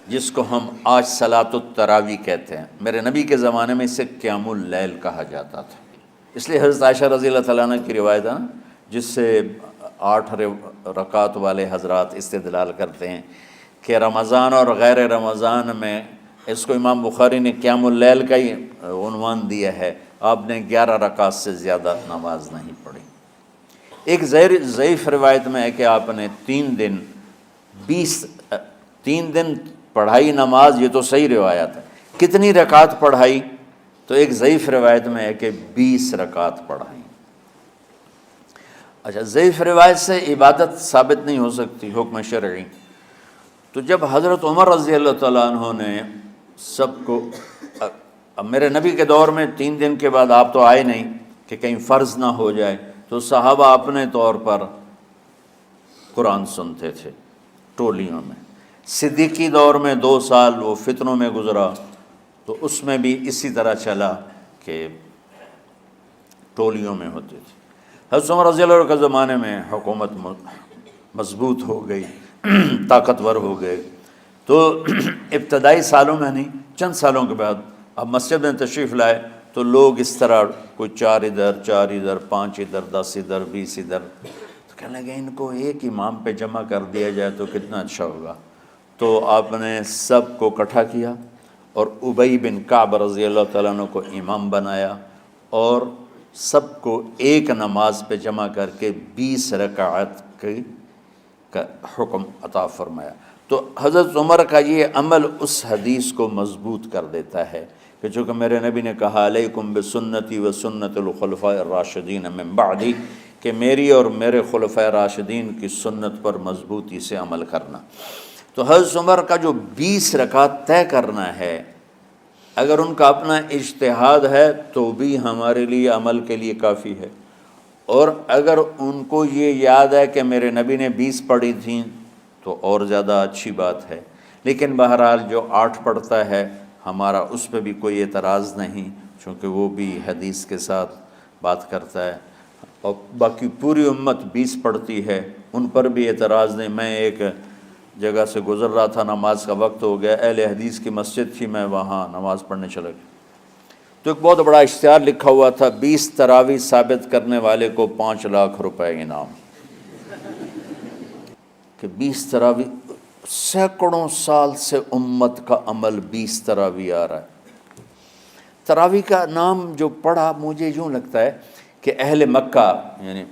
جس کو ہم آج صلاۃ التراویح کہتے ہیں، میرے نبی کے زمانے میں اسے قیام اللیل کہا جاتا تھا۔ اس لیے حضرت عائشہ رضی اللہ تعالیٰ عنہ کی روایت ہے نا، جس سے 8 رکعت والے حضرات استدلال کرتے ہیں کہ رمضان اور غیر رمضان میں، اس کو امام بخاری نے قیام اللیل کا ہی عنوان دیا ہے، آپ نے 11 رکعت سے زیادہ نماز نہیں پڑھی۔ ایک ضعیف روایت میں ہے کہ آپ نے 3 دن پڑھائی نماز، یہ تو صحیح روایت ہے۔ کتنی رکعت پڑھائی؟ تو ایک ضعیف روایت میں ہے کہ 20 رکعت پڑھائی۔ اچھا، ضعیف روایت سے عبادت ثابت نہیں ہو سکتی حکم شرعی۔ تو جب حضرت عمر رضی اللہ تعالیٰ عنہ نے سب کو، اب میرے نبی کے دور میں 3 دن کے بعد آپ تو آئے نہیں کہ کہیں فرض نہ ہو جائے، تو صحابہ اپنے طور پر قرآن سنتے تھے ٹولیوں میں۔ صدیقی دور میں 2 سال وہ فتنوں میں گزرا، تو اس میں بھی اسی طرح چلا کہ ٹولیوں میں ہوتے تھے۔ حضرت عمر رضی اللہ عنہ کے زمانے میں حکومت مضبوط ہو گئی، طاقتور ہو گئے، تو ابتدائی سالوں میں نہیں، چند سالوں کے بعد اب مسجد میں تشریف لائے تو لوگ اس طرح کوئی 4 ادھر 4 ادھر 5 ادھر 10 ادھر 20 ادھر، تو کہنے لگے ان کو ایک امام پہ جمع کر دیا جائے تو کتنا اچھا ہوگا۔ تو آپ نے سب کو اکٹھا کیا اور ابی بن کعب رضی اللہ تعالیٰ عنہ کو امام بنایا، اور سب کو ایک نماز پہ جمع کر کے 20 رکعت کا حکم عطا فرمایا۔ تو حضرت عمر کا یہ عمل اس حدیث کو مضبوط کر دیتا ہے کہ چونکہ میرے نبی نے کہا علیکم بسنتی و سنت الخلفاء الراشدین من بعدی، کہ میری اور میرے خلفاء راشدین کی سنت پر مضبوطی سے عمل کرنا۔ تو حضرت عمر کا جو 20 رکعت طے کرنا ہے، اگر ان کا اپنا اجتہاد ہے تو بھی ہمارے لیے عمل کے لیے کافی ہے، اور اگر ان کو یہ یاد ہے کہ میرے نبی نے 20 پڑھی تھیں تو اور زیادہ اچھی بات ہے۔ لیکن بہرحال جو 8 پڑھتا ہے ہمارا اس پہ بھی کوئی اعتراض نہیں، چونکہ وہ بھی حدیث کے ساتھ بات کرتا ہے، اور باقی پوری امت 20 پڑھتی ہے، ان پر بھی اعتراض نہیں۔ میں ایک جگہ سے گزر رہا تھا، نماز کا وقت ہو گیا، اہل حدیث کی مسجد تھی، میں وہاں نماز پڑھنے چلا گیا، تو ایک بہت بڑا اشتہار لکھا ہوا تھا، 20 تراویح ثابت کرنے والے کو 5 لاکھ روپے انعام۔ کہ 20 تراویح، سینکڑوں سال سے امت کا عمل 20 تراویح آ رہا ہے۔ تراویح کا نام جو پڑھا، مجھے یوں لگتا ہے کہ اہل مکہ، یعنی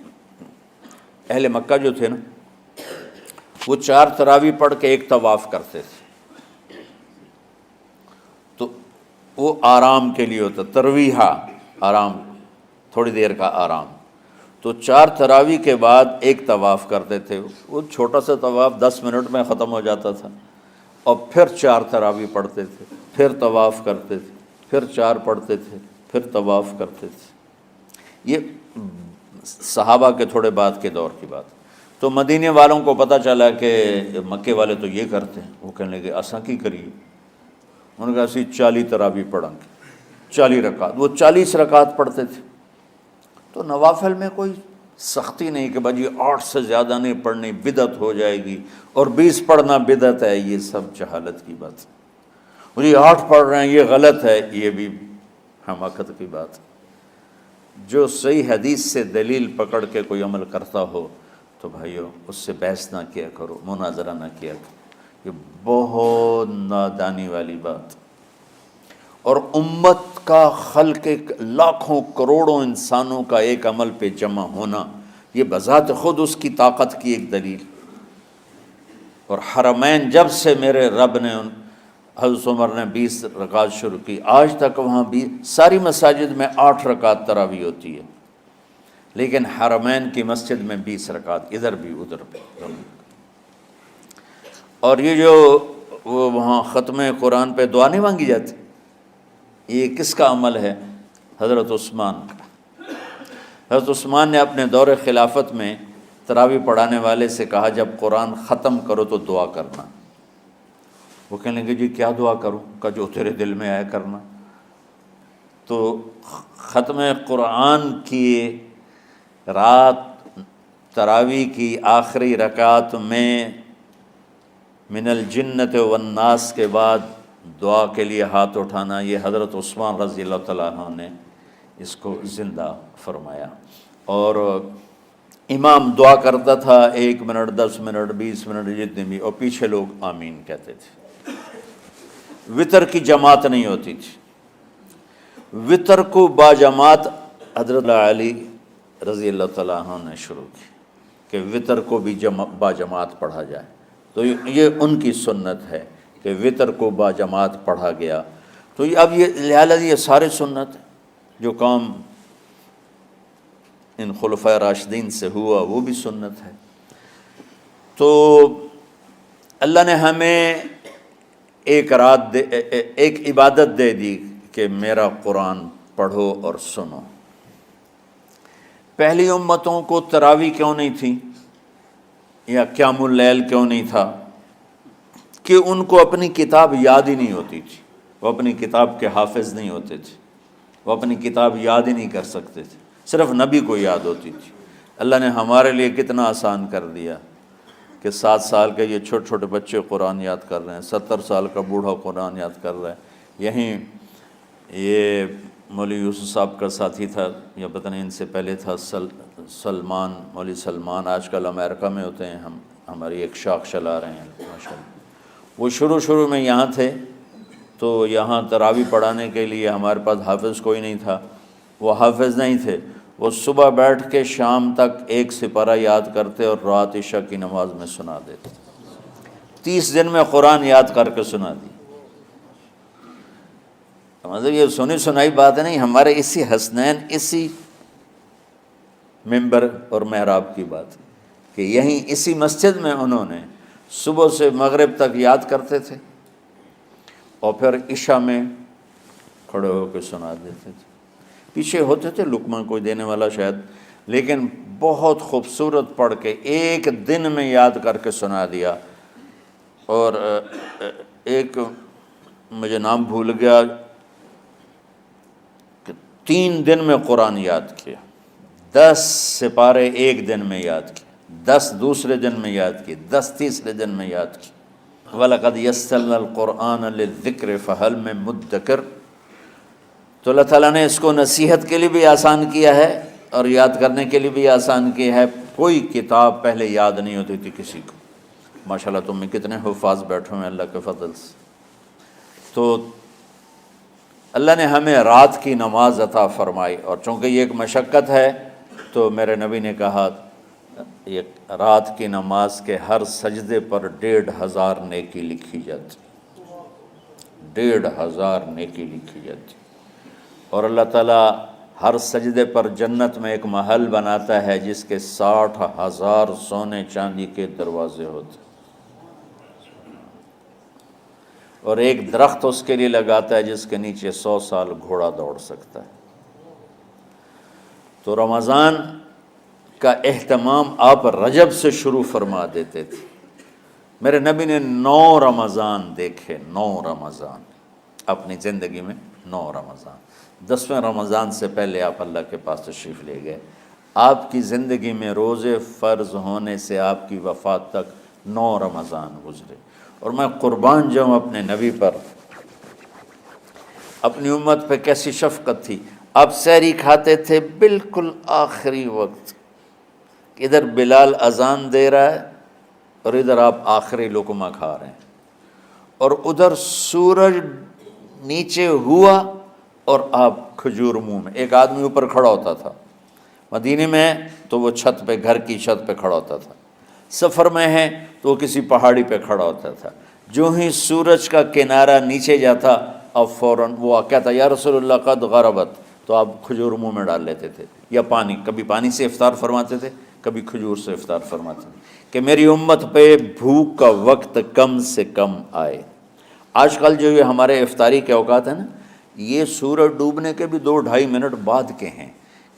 اہل مکہ جو تھے نا، وہ 4 تراویح پڑھ کے ایک طواف کرتے تھے، تو وہ آرام کے لیے ہوتا، ترویحہ آرام، تھوڑی دیر کا آرام۔ تو 4 تراویح کے بعد ایک طواف کرتے تھے، وہ چھوٹا سا طواف 10 منٹ میں ختم ہو جاتا تھا، اور پھر 4 تراویح پڑھتے تھے، پھر طواف کرتے تھے، پھر 4 پڑھتے تھے، پھر طواف کرتے تھے۔ یہ صحابہ کے تھوڑے بعد کے دور کی بات۔ تو مدینے والوں کو پتہ چلا کہ مکے والے تو یہ کرتے ہیں، وہ کہنے لگے اساں کی کریے؟ انہوں نے کہا اسی 40 تراویح پڑھیں گے، 40 رکعت، وہ 40 رکعت پڑھتے تھے۔ تو نوافل میں کوئی سختی نہیں کہ بھائی 8 سے زیادہ نہیں پڑھنی، بدعت ہو جائے گی، اور 20 پڑھنا بدعت ہے، یہ سب جہالت کی بات ہے۔ اور یہ 8 پڑھ رہے ہیں یہ غلط ہے، یہ بھی حماقت کی بات ہے۔ جو صحیح حدیث سے دلیل پکڑ کے کوئی عمل کرتا ہو تو بھائیو اس سے بحث نہ کیا کرو، مناظرہ نہ کیا کرو، یہ بہت نادانی والی بات۔ اور امت کا خلق، لاکھوں کروڑوں انسانوں کا ایک عمل پہ جمع ہونا، یہ بذات خود اس کی طاقت کی ایک دلیل۔ اور حرمین جب سے میرے رب نے، حضرت عمر نے 20 رکعت شروع کی، آج تک وہاں بھی ساری مساجد میں 8 رکعت تراویح ہوتی ہے، لیکن حرمین کی مسجد میں 20 رکعت، ادھر بھی ادھر بھی۔ اور یہ جو وہ وہاں ختم قرآن پہ دعا نہیں مانگی جاتی، یہ کس کا عمل ہے؟ حضرت عثمان کا۔ حضرت عثمان نے اپنے دور خلافت میں تراویح پڑھانے والے سے کہا جب قرآن ختم کرو تو دعا کرنا۔ وہ کہنے لگے جی کیا دعا کروں؟ کہ جو تیرے دل میں آیا کرنا۔ تو ختم قرآن کی رات تراویح کی آخری رکعت میں من الجنت والناس کے بعد دعا کے لیے ہاتھ اٹھانا، یہ حضرت عثمان رضی اللہ تعالیٰ عنہ نے اس کو زندہ فرمایا۔ اور امام دعا کرتا تھا 1 منٹ 10 منٹ 20 منٹ جتنے بھی، اور پیچھے لوگ آمین کہتے تھے۔ وطر کی جماعت نہیں ہوتی تھی، وطر کو باجماعت حضرت علی رضی اللہ تعالیٰ عنہ نے شروع کی کہ وطر کو بھی باجماعت پڑھا جائے، تو یہ ان کی سنت ہے کہ وطر کو باجماعت پڑھا گیا۔ تو اب یہ لہٰذا یہ سارے سنت جو کام ان خلفۂ راشدین سے ہوا وہ بھی سنت ہے۔ تو اللہ نے ہمیں ایک عبادت دے دی کہ میرا قرآن پڑھو اور سنو۔ پہلی امتوں کو تراویح کیوں نہیں تھی یا قیام اللیل کیوں نہیں تھا؟ کہ ان کو اپنی کتاب یاد ہی نہیں ہوتی تھی، وہ اپنی کتاب کے حافظ نہیں ہوتے تھے، وہ اپنی کتاب یاد ہی نہیں کر سکتے تھے، صرف نبی کو یاد ہوتی تھی۔ اللہ نے ہمارے لیے کتنا آسان کر دیا کہ 7 سال کے یہ چھوٹے چھوٹے بچے قرآن یاد کر رہے ہیں، 70 سال کا بوڑھا قرآن یاد کر رہا ہے۔ یہیں یہ مولوی یوسف صاحب کا ساتھی تھا، یا پتہ نہیں ان سے پہلے تھا، سلمان، مولوی سلمان، آج کل امریکہ میں ہوتے ہیں، ہماری ایک شاخ چلا رہے ہیں ماشاءاللہ۔ وہ شروع میں یہاں تھے، تو یہاں تراویح پڑھانے کے لیے ہمارے پاس حافظ کوئی نہیں تھا، وہ حافظ نہیں تھے، وہ صبح بیٹھ کے شام تک 1 سپارہ یاد کرتے اور رات عشاء کی نماز میں سنا دیتے۔ 30 دن میں قرآن یاد کر کے سنا دی۔ مطلب یہ سنی سنائی بات نہیں، ہمارے اسی حسنین، اسی ممبر اور محراب کی بات کہ یہیں اسی مسجد میں انہوں نے صبح سے مغرب تک یاد کرتے تھے اور پھر عشاء میں کھڑے ہو کے سنا دیتے تھے۔ پیچھے ہوتے تھے لقمہ کوئی دینے والا شاید، لیکن بہت خوبصورت پڑھ کے 1 دن میں یاد کر کے سنا دیا۔ اور ایک مجھے نام بھول گیا کہ 3 دن میں قرآن یاد کیا، 10 سپارے 1 دن میں یاد کیے، 10 دوسرے دن میں یاد کیے، 10 تیسرے دن میں یاد کیے۔ وَلَقَدْ يَسَّرْنَا الْقُرْآنَ لِلذِّكْرِ فَهَلْ مِن مُدَّكِرٍ۔ تو اللہ تعالیٰ نے اس کو نصیحت کے لیے بھی آسان کیا ہے اور یاد کرنے کے لیے بھی آسان کیا ہے۔ کوئی کتاب پہلے یاد نہیں ہوتی تھی کسی کو، ماشاءاللہ تم میں کتنے حفاظ بیٹھے ہیں اللہ کے فضل سے۔ تو اللہ نے ہمیں رات کی نماز عطا فرمائی، اور چونکہ یہ ایک مشقت ہے تو میرے نبی نے کہا یہ رات کی نماز کے ہر سجدے پر 1500 نیکی لکھی جاتی، 1500 نیکی لکھی جاتی۔ اور اللہ تعالیٰ ہر سجدے پر جنت میں ایک محل بناتا ہے جس کے 60,000 سونے چاندی کے دروازے ہوتے، اور ایک درخت اس کے لیے لگاتا ہے جس کے نیچے 100 سال گھوڑا دوڑ سکتا ہے۔ تو رمضان کا اہتمام آپ رجب سے شروع فرما دیتے تھے۔ میرے نبی نے 9 رمضان دیکھے، 9 رمضان اپنی زندگی میں، 9 رمضان۔ 10ویں رمضان سے پہلے آپ اللہ کے پاس تشریف لے گئے۔ آپ کی زندگی میں روزے فرض ہونے سے آپ کی وفات تک 9 رمضان گزرے، اور میں قربان جاؤں اپنے نبی پر، اپنی امت پہ کیسی شفقت تھی۔ آپ سحری کھاتے تھے بالکل آخری وقت، ادھر بلال اذان دے رہا ہے اور ادھر آپ آخری لقمہ کھا رہے ہیں، اور ادھر سورج نیچے ہوا اور آپ کھجور منہ میں۔ ایک آدمی اوپر کھڑا ہوتا تھا مدینے میں تو وہ چھت پہ، گھر کی چھت پہ کھڑا ہوتا تھا، سفر میں ہے تو وہ کسی پہاڑی پہ کھڑا ہوتا تھا۔ جو ہی سورج کا کنارہ نیچے جاتا اب فوراً وہ کہتا یا رسول اللہ قد غربت، تو آپ کھجور منہ میں ڈال لیتے تھے، یا پانی، کبھی پانی سے افطار فرماتے تھے، کبھی کھجور سے افطار فرماتے تھے کہ میری امت پہ بھوک کا وقت کم سے کم آئے۔ آج کل جو یہ ہمارے افطاری کے اوقات ہیں نا، یہ سورج ڈوبنے کے بھی 2-2.5 منٹ بعد کے ہیں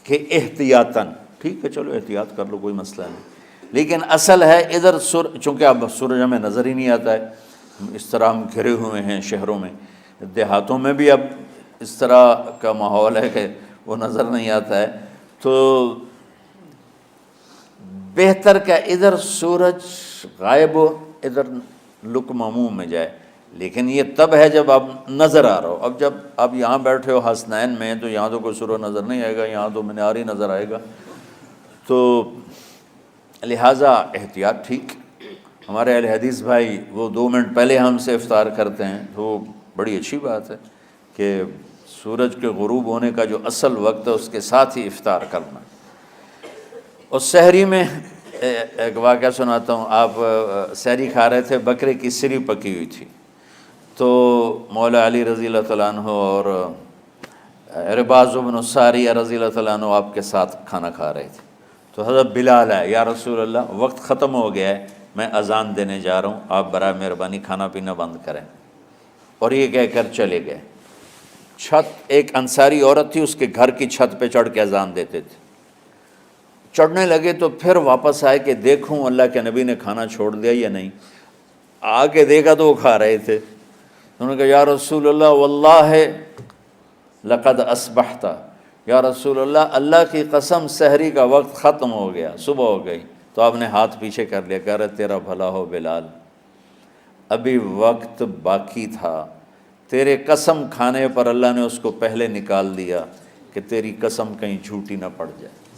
کہ احتیاطاً، ٹھیک ہے چلو احتیاط کر لو کوئی مسئلہ نہیں، لیکن اصل ہے ادھر چونکہ اب سورج ہمیں نظر ہی نہیں آتا ہے، اس طرح ہم گھرے ہوئے ہیں شہروں میں، دیہاتوں میں بھی اب اس طرح کا ماحول ہے کہ وہ نظر نہیں آتا ہے، تو بہتر کہ ادھر سورج غائب ہو، ادھر لقمہ منہ میں جائے، لیکن یہ تب ہے جب آپ نظر آ رہا ہو۔ اب جب آپ یہاں بیٹھے ہو حسنین میں تو یہاں تو کوئی سورہ نظر نہیں آئے گا، یہاں تو منار ہی نظر آئے گا، تو لہٰذا احتیاط ٹھیک۔ ہمارے اہل حدیث بھائی وہ 2 منٹ پہلے ہم سے افطار کرتے ہیں، تو بڑی اچھی بات ہے کہ سورج کے غروب ہونے کا جو اصل وقت ہے اس کے ساتھ ہی افطار کرنا۔ اور سحری میں ایک واقعہ سناتا ہوں، آپ سحری کھا رہے تھے، بکرے کی سری پکی ہوئی تھی، تو مولا علی رضی اللہ تعالیٰ عنہ اور عرباض بن ساریہ رضی اللہ تعالیٰ عنہ آپ کے ساتھ کھانا کھا رہے تھے، تو حضرت بلال ہے، یا رسول اللہ وقت ختم ہو گیا ہے، میں اذان دینے جا رہا ہوں، آپ برائے مہربانی کھانا پینا بند کریں۔ اور یہ کہہ کر چلے گئے۔ ایک انصاری عورت تھی، اس کے گھر کی چھت پہ چڑھ کے اذان دیتے تھے۔ چڑھنے لگے تو پھر واپس آئے کہ دیکھوں اللہ کے نبی نے کھانا چھوڑ دیا یا نہیں، آ کے دیکھا تو وہ کھا رہے تھے۔ انہوں نے کہا یا رسول اللہ واللہ لقد اصبحت، یا رسول اللہ اللہ کی قسم سحری کا وقت ختم ہو گیا، صبح ہو گئی۔ تو آپ نے ہاتھ پیچھے کر لیا، کہہ رہے تیرا بھلا ہو بلال، ابھی وقت باقی تھا، تیرے قسم کھانے پر اللہ نے اس کو پہلے نکال دیا کہ تیری قسم کہیں جھوٹی نہ پڑ جائے۔